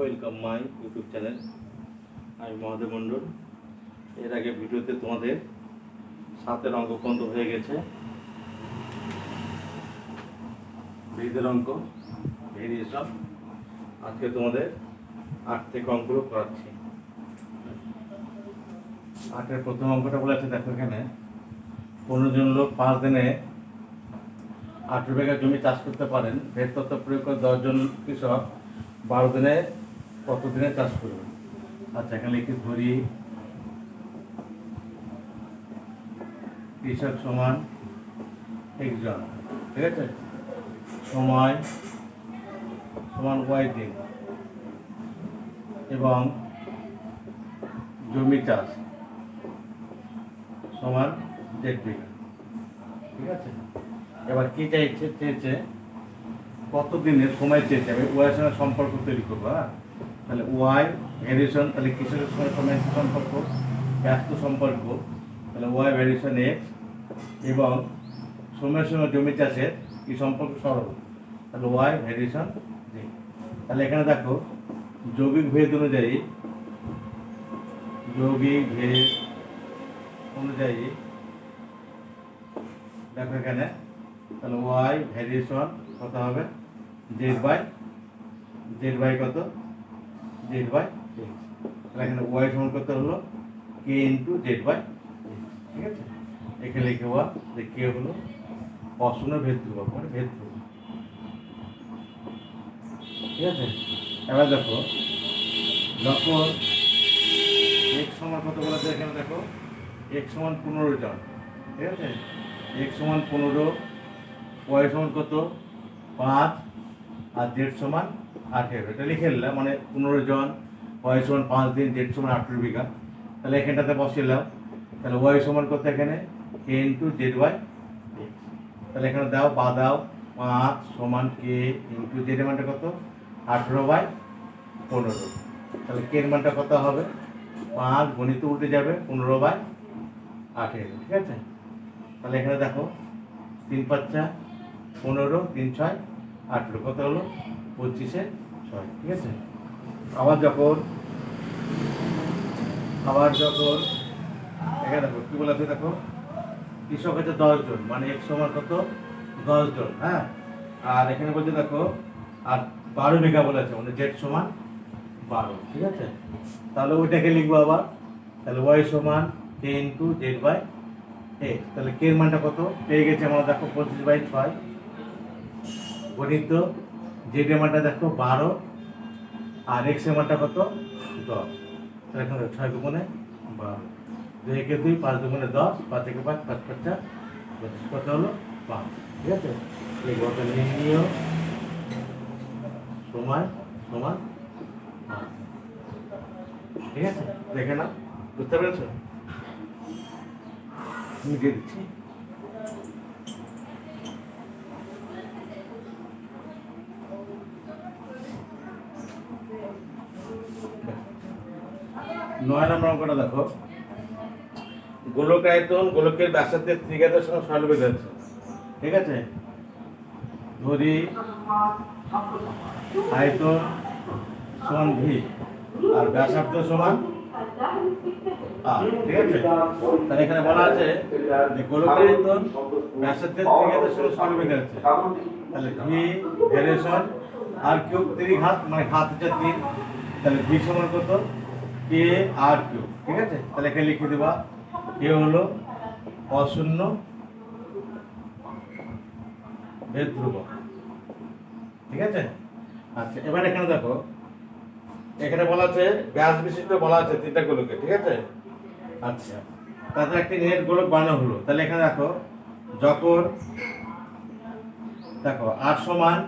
Welcome my YouTube channel. আমি মহাদেব মণ্ডল। এর আগে ভিডিওতে তোমাদের 7 অঙ্ক বন্ধ হয়ে গেছে, ব্রিজের অঙ্ক, ভেরিয়েশন। আজকে তোমাদের 8 থেকে অঙ্কগুলো করাচ্ছি। 8-এর প্রথম অঙ্কটা বলেছে, দেখো এখানে 15 জন লোক 5 দিনে 18 বিঘা জমি চাষ করতে পারেন। ভেদ তত্ত্ব প্রয়োগ করে 10 জন কৃষক 12 দিনে কত দিনে চাষ করবেন? আচ্ছা, এখানে লিখে ধরি কৃষক সমান একজন, ঠিক আছে, সময় সমান y দিন এবং জমি চাষ সমান 1.5 বিঘা, ঠিক আছে। এবার কি চেয়েছে কত দিনের সময় চেয়েছে। আমি ওয়াই সঙ্গে সম্পর্ক তৈরি করবো। হ্যাঁ, তাহলে ওয়াই ভ্যারিয়েশন, তাহলে কৃষকের সঙ্গে সময় সম্পর্ক, ব্যস্ত সম্পর্ক, তাহলে ওয়াই ভ্যারিয়েশন এক্স এবং সময়ের সঙ্গে জমি চাষের কি সম্পর্ক সরল, তাহলে ওয়াই ভ্যারিয়েশন জি। তাহলে এখানে দেখো যৌগিক ভেদ অনুযায়ী দেখো এখানে, তাহলে ওয়াই ভ্যারিয়েশন কত হবে? জেড বাই কত? Z by X. তাহলে এখানে ওয়াই সমান কত হলো? K into Z by X, ঠিক আছে। এখানে লিখে ওয়া যে কে হলো অশূন্য ভেদ ধ্রুবক, মানে ভেদ ধ্রুবক, ঠিক আছে। এবার দেখো যখন এক্স সমান কত বলেছে, এখানে দেখো এক্স সমান 15 জন, ঠিক আছে। এক্স সমান 15, ওয়াই সমান কত? 5 আর জেড সমান 18। এটা লিখে নিলাম, মানে 15 জন, ওয়াই সমান 5 দিন, জেড সমান 18 বিঘা। তাহলে এখানটাতে বসিলাম, তাহলে ওয়াই সমান কত এখানে? কে ইন্টু জেড বাই এক্স। তাহলে এখানে দাও বা দাও 5 সমান কে ইন্টু জেড মানটা কত? 18/15। তাহলে কে এর মানটা কত হবে? 5 গণিত উঠে যাবে 15/18, ঠিক আছে। তাহলে এখানে দেখো 3 5 15, 3 6 18, কত হলো? 25/6, ঠিক আছে। আবার যখন এখানে দেখো কি বলেছে, দেখো কৃষক হচ্ছে 10 জন, মানে এক সমান কত? 10 জন। হ্যাঁ, আর এখানে বলছে দেখো আর 12 বিঘা বলেছে, মানে জেড সমান 12, ঠিক আছে। তাহলে ওইটাকে লিখবো আবার, তাহলে ওয়াই সমান কে ইন্টু জেড বাই এক্স। তাহলে কে এর মানটা কত পেয়ে গেছে আমরা, দেখো 25/6 গণিত জেড এর মানটা দেখো 12 আর এক্স এর মানটা কত? 10। তাহলে এখানে 6 গুণে 12, 2 একে 2, 5 দুগুণে 10, 5 একে 5, 5 5 25, কত হলো? 5, ঠিক আছে। লিখবো তাহলে নির্ণীয় সময় সমান 5, ঠিক আছে। দেখে না, বুঝতে পেরেছো? আমি দিয়ে দিচ্ছি। নয় নম্বর অঙ্কটা দেখো, গোলকায়তন গোলকের ব্যাসার্ধের ত্রিঘাতের সঙ্গে সরলরেখা আছে, ঠিক আছে। ধরি আয়তন সমান ভি আর ব্যাসার্ধ সমান আর, ঠিক আছে। তাহলে এখানে বলা আছে যে গোলকায়তন ব্যাসার্ধের ত্রিঘাতের সঙ্গে সরলরেখা আছে, তাহলে ভি ভ্যারিয়েশন আর কিউব ত্রিঘাত, মানে ঘাত হচ্ছে 3, তাহলে ভি সমান কত? কে আর কিউব, ঠিক আছে। তাহলে এখানে লিখে দেবা কে হলো অশূন্য ভেদ ধ্রুবক, ঠিক আছে। আচ্ছা, এবার এখানে দেখো এখানে বলা আছে ব্যাস বিশিষ্ট বলা আছে 3টা গোলকে, ঠিক আছে। আচ্ছা, তাতে একটি নেট গোলক বানানো হলো। তাহলে এখানে দেখো যখন দেখো আর সমান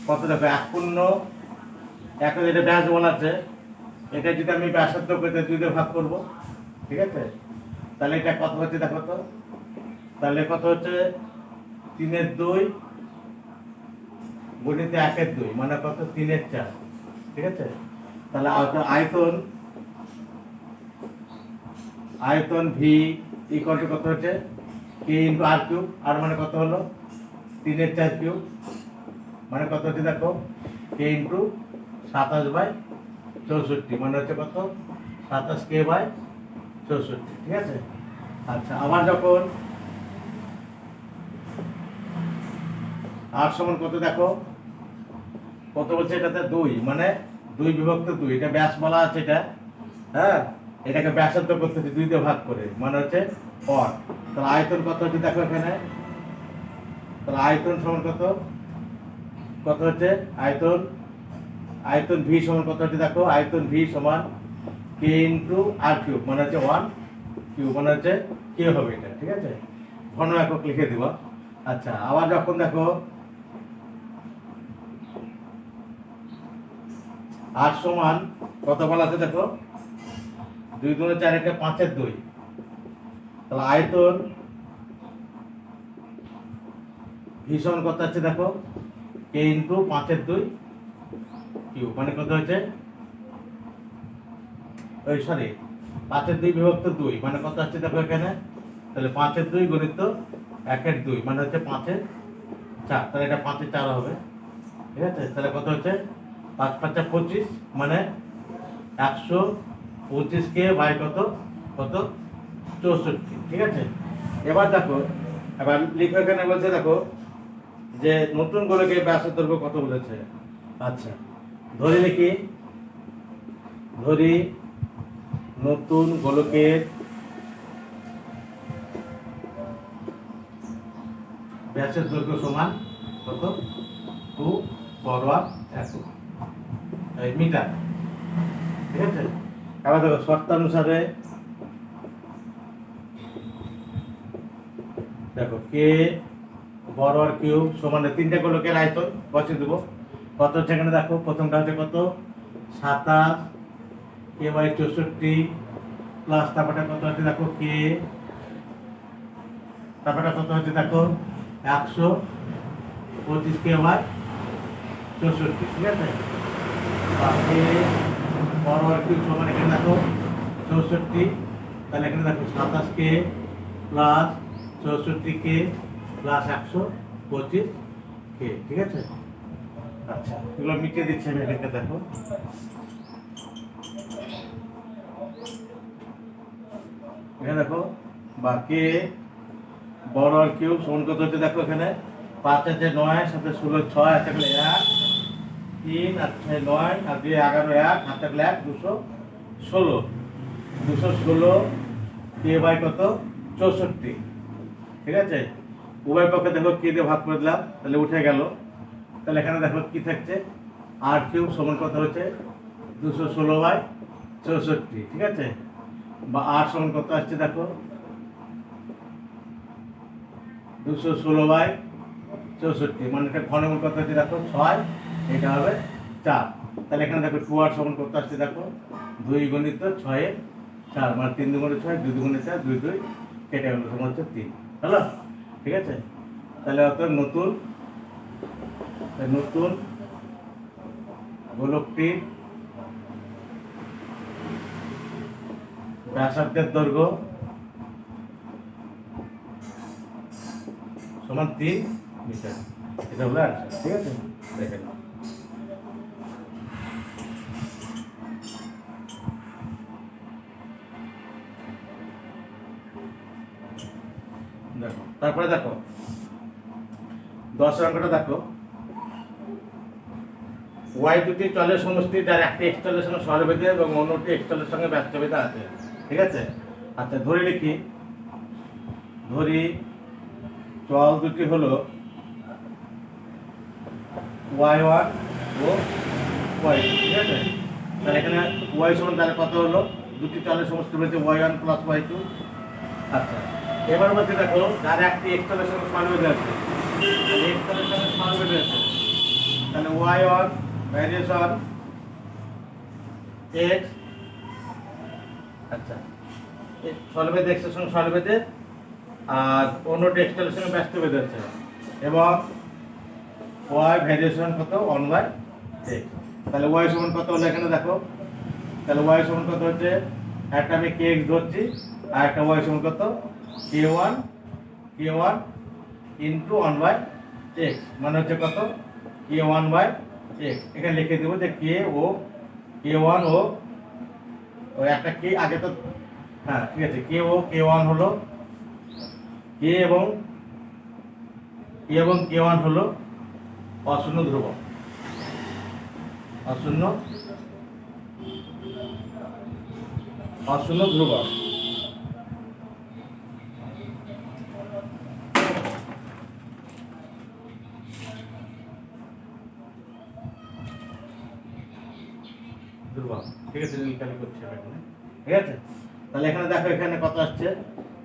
কত, দেখো 1/1, যেটা ব্যাস বলা আছে, এটা যদি আমি ব্যাসার্ধ করতে 2 দিয়ে ভাগ করবো, ঠিক আছে। তাহলে এটা কত হচ্ছে দেখো তো, তাহলে কত হচ্ছে? 3/2 গণিতে 1/2, মানে কত? 3/4, ঠিক আছে। তাহলে আয়তন ভি ইকুয়াল টু কত হচ্ছে? কে ইন্টু আর কিউব, আর মানে কত হলো? 3/4 কিউব, মানে কত হচ্ছে দেখো কে ইন্টু 27/64 মানে হচ্ছে কত 27k/64, ঠিক আছে। আচ্ছা, আবার যখন আর সমান কত দেখো, কত বলছে এটাতে 2 মানে 2/2, এটা ব্যাস বলা আছে এটা, হ্যাঁ, এটাকে ব্যাসার্ধ করতেছি 2 দিয়ে ভাগ করে, মানে হচ্ছে পর। তাহলে আয়তন কত হচ্ছে দেখো এখানে, তাহলে আয়তন সমান কত, কত হচ্ছে আয়তন, আয়তন ভি সমান কত হচ্ছে দেখো, আয়তন ভি সমান কে ইন্টু আর কিউব, মানে হচ্ছে 1 কিউব, মানে হচ্ছে কে হবে এটা, ঠিক আছে, ঘন একক লিখে দিব। আচ্ছা, আবার যখন দেখো আর সমান কত বলা আছে দেখো, 2 2 4 1 5 এর 2, তাহলে আয়তন ভি সমান কত আছে দেখো, কে ইন্টু 5 এর 2 কিউব, মানে কত হচ্ছে ওই সরি 5 এর 2/2 মানে কত হচ্ছে দেখো এখানে, তাহলে 5 এর 2 গুণিত 1 এর 2 মানে হচ্ছে 5 এর 4, তাহলে এটা 5 এর 4 হবে, ঠিক আছে। তাহলে কত হচ্ছে 5 5 25 মানে 125k বাই কত কত 64, ঠিক আছে। এবার দেখো, এবার লিখো এখানে বলছে দেখো যে নতুন গোলকের ব্যাসের দৈর্ঘ্য কত বলেছে। আচ্ছা, ধরে লিখি, ধরি নতুন গোলকের ব্যাসের দৈর্ঘ্য সমান কত 2 বর্গ একক মিটার, ঠিক আছে। এবার দেখো শর্তানুসারে দেখো কে বর্গ কিউব সমান 3টে গোলকের আয়তন বসিয়ে দেবো, কত হচ্ছে এখানে দেখো, প্রথমটা হচ্ছে কত 27k/64 প্লাস তারপরে কত হচ্ছে দেখো কে, তারপরে কত হচ্ছে দেখো 125k/64, ঠিক আছে। বাকি বড় কিউব সমান এখানে দেখো 64, তাহলে এখানে দেখো 27k plus 64k plus 125k, ঠিক আছে। আচ্ছা, এগুলো মিটিয়ে দিচ্ছি আমি এখানে দেখো, এখানে দেখো বাকি বড় কিউব সমান কত হচ্ছে দেখো এখানে 5 আছে 9 সাথে 16 6 আছে 1 3 আর 6 9 আর 2 11 1 হাত থাকলে 1 216 কে বাই কত 64, ঠিক আছে। উভয় পক্ষে দেখো কে দিয়ে ভাগ করে দিলাম, তাহলে উঠে গেল। তাহলে এখানে দেখো কি থাকছে আর কিউব সমান কত হচ্ছে 216/64, ঠিক আছে। বা আর সমান কত আসছে দেখো 216/64, মানে এটা ঘনমূল কত হচ্ছে দেখো 6, এটা হবে 4। তাহলে এখানে দেখো 2 আর সমান কত আসছে দেখো 2 গুণিত 6 এর 4 মানে 3 2 6 2 2 4 2 2 কেটে গেল সমান হচ্ছে 3, হলো, ঠিক আছে। তাহলে অত নতুন গোলকটির ব্যাসার্ধের দৈর্ঘ্য সমান 3 মিটার, এটা হলো আনসার, ঠিক আছে। দেখেন দেখো, তারপরে দেখো 10 অঙ্কটা দেখো, ওয়াই দুটি চলের সমষ্টি যার একটি এক্স চলের সঙ্গে সরলরেখা এবং অন্যটি এক্স চলের সঙ্গে ব্যস্তবেদা আছে, ঠিক আছে। আচ্ছা, ধরে লিখি, ধরি চল দুটি হলো y1 ও y2, ঠিক আছে। তাহলে এখানে y সমান তাহলে কত হলো, দুটি চলের সমষ্টি হচ্ছে y1 প্লাস y2। আচ্ছা, এবার বলতে দেখো যার একটি এক্স চলের সঙ্গে সরলরেখা আছে, এক্স চলের সঙ্গে সরলরেখা আছে, তাহলে y1 ভ্যারিয়েশন x, আচ্ছা সরলরেখা x এর সঙ্গে সরলরেখা আর অন্যটি এক্স চলের সঙ্গে ব্যস্তবেদা আছে, এবং y ভ্যারিয়েশন কত 1/x। তাহলে y সমান কত হলো এখানে দেখো, তাহলে y সমান কত হচ্ছে, একটা আমি kx ধরছি আর একটা y সমান কত k1 ইনটু 1/x, মানে হচ্ছে কত k1/x, এক্স এখানে লিখে দেবো যে কে ও কে ওয়ান ও একটা কে আগে তো, হ্যাঁ ঠিক আছে, কে ও কে ওয়ান হলো কে এবং কে ওয়ান হলো অশূন্য ধ্রুবক, অশূন্য ধ্রুবক। ধ্রুবক, ঠিক আছে, নীলকালি করছি আমি এখানে, ঠিক আছে। তাহলে এখানে দেখো এখানে কত আসছে,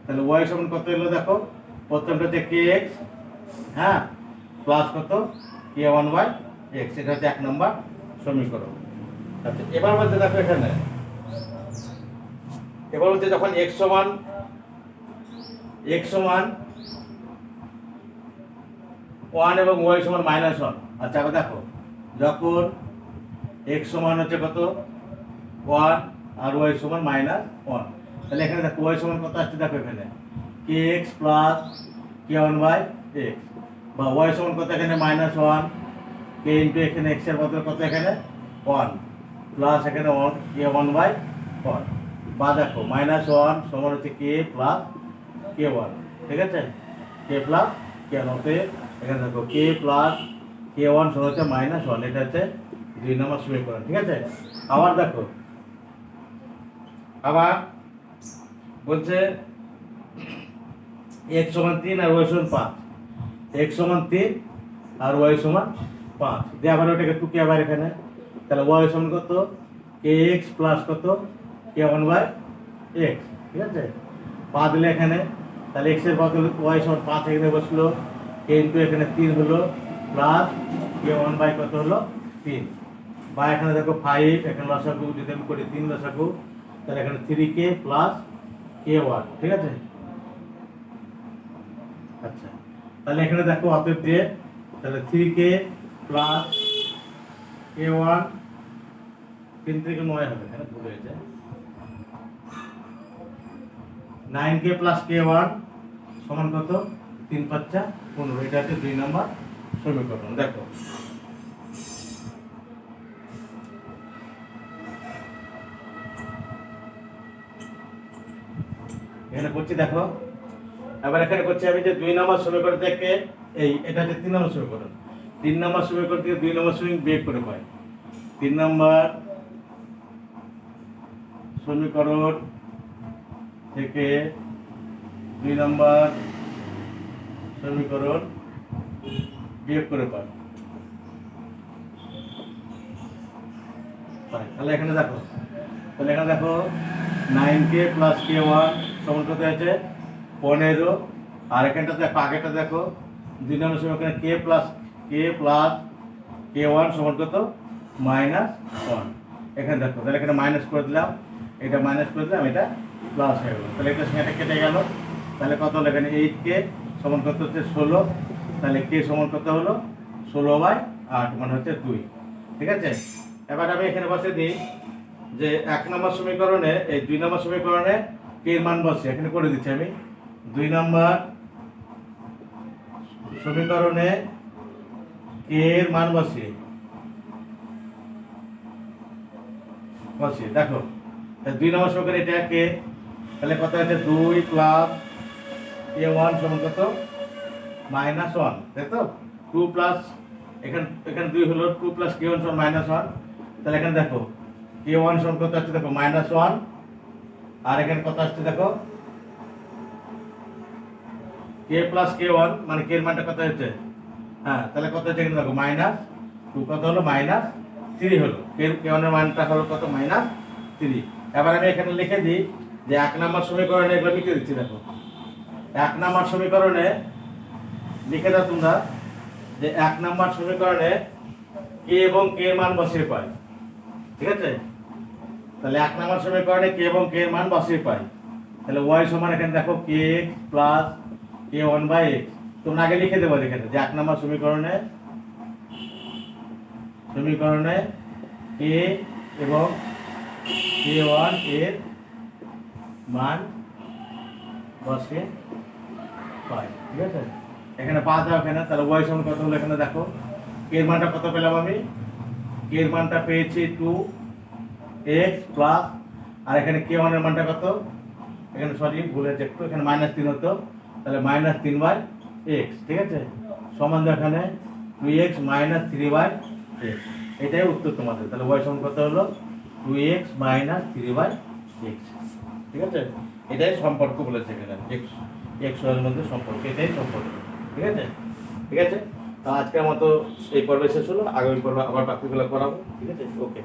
তাহলে ওয়াই সমান কত এলো দেখো, প্রথমটা হচ্ছে কে এক্স, হ্যাঁ, প্লাস কত কে ওয়ান বাই এক্স, এটা হচ্ছে 1 নম্বর সমীকরণ। আচ্ছা এবার বলতে দেখো এখানে, এবার বলতে যখন x সমান 1 এবং y সমান -1, আচ্ছা আবার দেখো যখন x সমান হচ্ছে কত 1 আর y সমান -1, তাহলে এখানে দেখো y সমান কত আসছে দেখো এখানে kx plus k1 by x, বা y সমান কত এখানে -1 k ইনটু এখানে x এর বদলে কত এখানে 1 প্লাস এখানে 1 k1 বাই 1, বা দেখো -1 সমান হচ্ছে k প্লাস k1, ঠিক আছে, k প্লাস k1 হতে এখানে দেখো k প্লাস k1 সমান হচ্ছে -1, এটা হচ্ছে 2 নম্বর সমীকরণ, ঠিক আছে। আবার দেখো, আবার বলছে x সমান 3 আর y সমান 5, x সমান 3 আর y সমান 5 দিয়ে আবার ওটাকে টুকে আবার এখানে, তাহলে y সমান কত kx প্লাস কত k1 বাই x, ঠিক আছে, 5 দিলে এখানে, তাহলে x এর বদলে y সমান 5 এখানে বসলো, k ইনটু এখানে 3 হলো প্লাস k1 বাই কত হলো 3, বা এখানে দেখো 5 এখানে লসাগু যদি আমি করি 3 লসাগু, তাহলে এখানে 3k প্লাস k1, ঠিক আছে। আচ্ছা তাহলে এখানে দেখো অতএব দিয়ে, তাহলে 3k প্লাস k1, 3 থেকে 9 হবে, এখানে ভুল হয়েছে, 9k প্লাস k1 সমান কত 3 × 5 = 15, এটা হচ্ছে 2 নম্বর সমীকরণ। দেখো এখানে করছি দেখো, এবার এখানে করছি আমি যে 2 নম্বর সমীকরণ থেকে এটা হচ্ছে 3 নম্বর সমীকরণ, 3 নম্বর সমীকরণ থেকে 2 নম্বর সমীকরণ বিয়োগ করে পাই, 3 নম্বর সমীকরণ থেকে 2 নম্বর সমীকরণ বিয়োগ করে পাই, তাহলে এখানে দেখো,9k প্লাস k1 সমান কত আছে 15, আর এখানটা দেখো আগেটা দেখো 2 নম্বর সমীকরণে k প্লাস k1 সমান কত -1, এখানে দেখো, তাহলে এখানে মাইনাস করে দিলাম, এটা মাইনাস করে দিলাম, এটা প্লাস হয়ে গেল, তাহলে এটার সঙ্গে এটা কেটে গেল, তাহলে কত হলো এখানে 8k সমান কত হচ্ছে 16, তাহলে k সমান কত হলো 16/8 মানে হচ্ছে 2, ঠিক আছে। এবার আমি এখানে বসে দিই যে 1 নম্বর সমীকরণে, এই 2 নম্বর সমীকরণে k এর মান বসে এখানে করে দিচ্ছি আমি, 2 নম্বর সমীকরণে k এর মান বসিয়ে দেখো, 2 নম্বর সমীকরণে এটা k, তাহলে কত আছে 2 প্লাস k1 সমান কত -1, তাই তো, 2 প্লাস এখানে 2 হলো 2 প্লাস k1 সমান -1, তাহলে এখানে দেখো k1 সমান কত আসছে দেখো -1, আর এখানে কত আসছে দেখো k প্লাস k1 মানে k এর মানটা কত হচ্ছে, হ্যাঁ তাহলে কত হচ্ছে এখানে দেখো -2, কত হলো -3 হলো, k1 এর মানটা হলো কত -3। এবার আমি এখানে লিখে দিই যে 1 নম্বর সমীকরণে এগুলো লিখে দিচ্ছি, দেখো 1 নম্বর সমীকরণে লিখে দাও তোমরা যে 1 নম্বর সমীকরণে k এবং k এর মান বসিয়ে পাই, ঠিক আছে, তাহলে 1 নম্বর সমীকরণে k এবং k এর মান বসিয়ে পাই, তাহলে y সমান এখানে দেখো kx plus k1 by x, তোমরা আগে লিখে দেবো এখানে যে 1 নম্বর সমীকরণে k এবং k1 এর মান বসিয়ে পাই, ঠিক আছে, এখানে 5 দাও এখানে, তাহলে y সমান কত হলো এখানে দেখো k এর মানটা কত পেলাম আমি কে এর মানটা পেয়েছি 2x প্লাস, আর এখানে কে ওয়ানের মানটা কত, এখানে সরি ভুলে একটু, এখানে -3 হতো, তাহলে -3/x, ঠিক আছে, সমান এখানে 2x - 3/x, এটাই উত্তর তোমাদের। তাহলে y সমান কত হলো 2x - 3/x, ঠিক আছে, এটাই সম্পর্ক বলেছে এখানে x এর মধ্যে সম্পর্ক, এটাই সম্পর্ক, ঠিক আছে। ঠিক আছে, তো আজকের মতো এই পর্বে শেষ হলো, আগামী পর্বে আবার বাকিগুলো করাবো, ঠিক আছে, ওকে।